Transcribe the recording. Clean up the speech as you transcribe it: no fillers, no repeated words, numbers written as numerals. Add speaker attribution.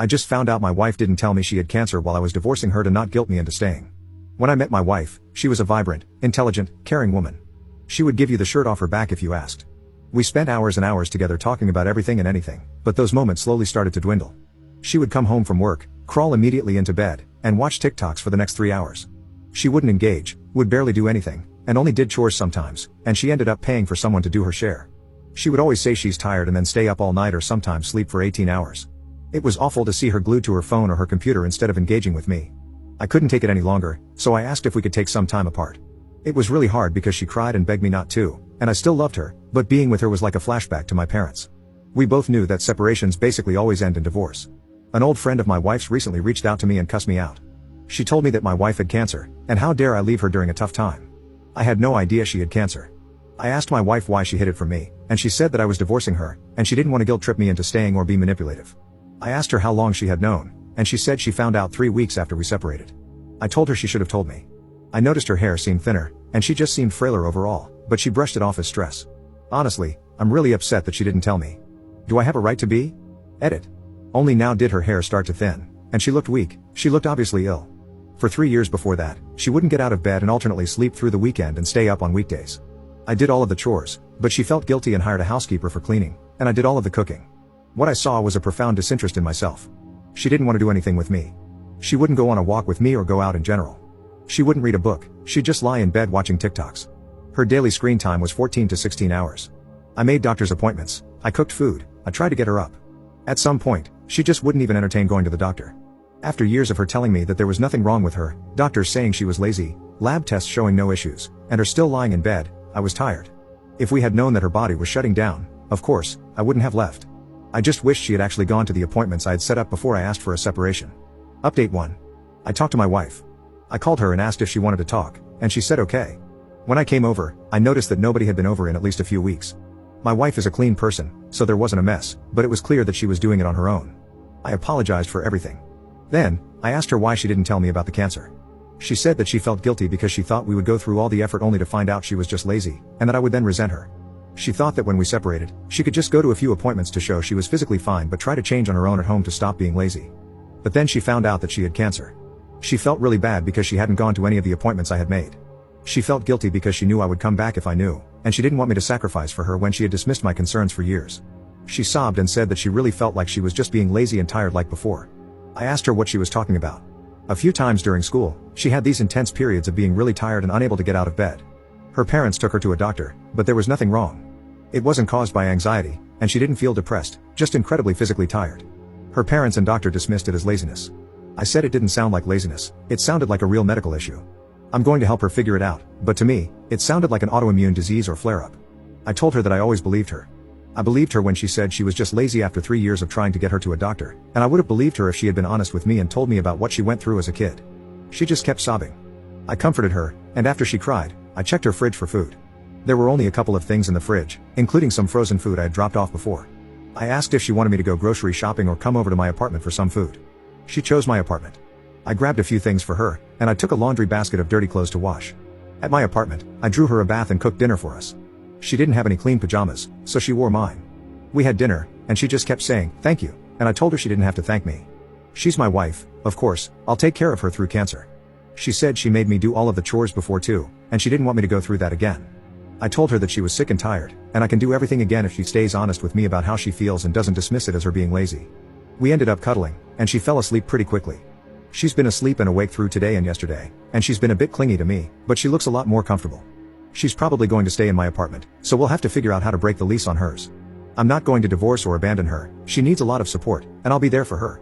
Speaker 1: I just found out my wife didn't tell me she had cancer while I was divorcing her to not guilt me into staying. When I met my wife, she was a vibrant, intelligent, caring woman. She would give you the shirt off her back if you asked. We spent hours and hours together talking about everything and anything, but those moments slowly started to dwindle. She would come home from work, crawl immediately into bed, and watch TikToks for the next 3 hours. She wouldn't engage, would barely do anything, and only did chores sometimes, and she ended up paying for someone to do her share. She would always say she's tired and then stay up all night or sometimes sleep for 18 hours. It was awful to see her glued to her phone or her computer instead of engaging with me. I couldn't take it any longer, so I asked if we could take some time apart. It was really hard because she cried and begged me not to, and I still loved her, but being with her was like a flashback to my parents. We both knew that separations basically always end in divorce. An old friend of my wife's recently reached out to me and cussed me out. She told me that my wife had cancer, and how dare I leave her during a tough time. I had no idea she had cancer. I asked my wife why she hid it from me, and she said that I was divorcing her, and she didn't want to guilt trip me into staying or be manipulative. I asked her how long she had known, and she said she found out 3 weeks after we separated. I told her she should have told me. I noticed her hair seemed thinner, and she just seemed frailer overall, but she brushed it off as stress. Honestly, I'm really upset that she didn't tell me. Do I have a right to be? Edit. Only now did her hair start to thin, and she looked weak. She looked obviously ill. For 3 years before that, she wouldn't get out of bed and alternately sleep through the weekend and stay up on weekdays. I did all of the chores, but she felt guilty and hired a housekeeper for cleaning, and I did all of the cooking. What I saw was a profound disinterest in myself. She didn't want to do anything with me. She wouldn't go on a walk with me or go out in general. She wouldn't read a book, she'd just lie in bed watching TikToks. Her daily screen time was 14 to 16 hours. I made doctor's appointments, I cooked food, I tried to get her up. At some point, she just wouldn't even entertain going to the doctor. After years of her telling me that there was nothing wrong with her, doctors saying she was lazy, lab tests showing no issues, and her still lying in bed, I was tired. If we had known that her body was shutting down, of course, I wouldn't have left. I just wished she had actually gone to the appointments I had set up before I asked for a separation. Update 1. I talked to my wife. I called her and asked if she wanted to talk, and she said okay. When I came over, I noticed that nobody had been over in at least a few weeks. My wife is a clean person, so there wasn't a mess, but it was clear that she was doing it on her own. I apologized for everything. Then, I asked her why she didn't tell me about the cancer. She said that she felt guilty because she thought we would go through all the effort only to find out she was just lazy, and that I would then resent her. She thought that when we separated, she could just go to a few appointments to show she was physically fine but try to change on her own at home to stop being lazy. But then she found out that she had cancer. She felt really bad because she hadn't gone to any of the appointments I had made. She felt guilty because she knew I would come back if I knew, and she didn't want me to sacrifice for her when she had dismissed my concerns for years. She sobbed and said that she really felt like she was just being lazy and tired like before. I asked her what she was talking about. A few times during school, she had these intense periods of being really tired and unable to get out of bed. Her parents took her to a doctor, but there was nothing wrong. It wasn't caused by anxiety, and she didn't feel depressed, just incredibly physically tired. Her parents and doctor dismissed it as laziness. I said it didn't sound like laziness, it sounded like a real medical issue. I'm going to help her figure it out, but to me, it sounded like an autoimmune disease or flare-up. I told her that I always believed her. I believed her when she said she was just lazy after 3 years of trying to get her to a doctor, and I would have believed her if she had been honest with me and told me about what she went through as a kid. She just kept sobbing. I comforted her, and after she cried, I checked her fridge for food. There were only a couple of things in the fridge, including some frozen food I had dropped off before. I asked if she wanted me to go grocery shopping or come over to my apartment for some food. She chose my apartment. I grabbed a few things for her, and I took a laundry basket of dirty clothes to wash. At my apartment, I drew her a bath and cooked dinner for us. She didn't have any clean pajamas, so she wore mine. We had dinner, and she just kept saying, "Thank you," and I told her she didn't have to thank me. She's my wife, of course, I'll take care of her through cancer. She said she made me do all of the chores before too, and she didn't want me to go through that again. I told her that she was sick and tired, and I can do everything again if she stays honest with me about how she feels and doesn't dismiss it as her being lazy. We ended up cuddling, and she fell asleep pretty quickly. She's been asleep and awake through today and yesterday, and she's been a bit clingy to me, but she looks a lot more comfortable. She's probably going to stay in my apartment, so we'll have to figure out how to break the lease on hers. I'm not going to divorce or abandon her, she needs a lot of support, and I'll be there for her.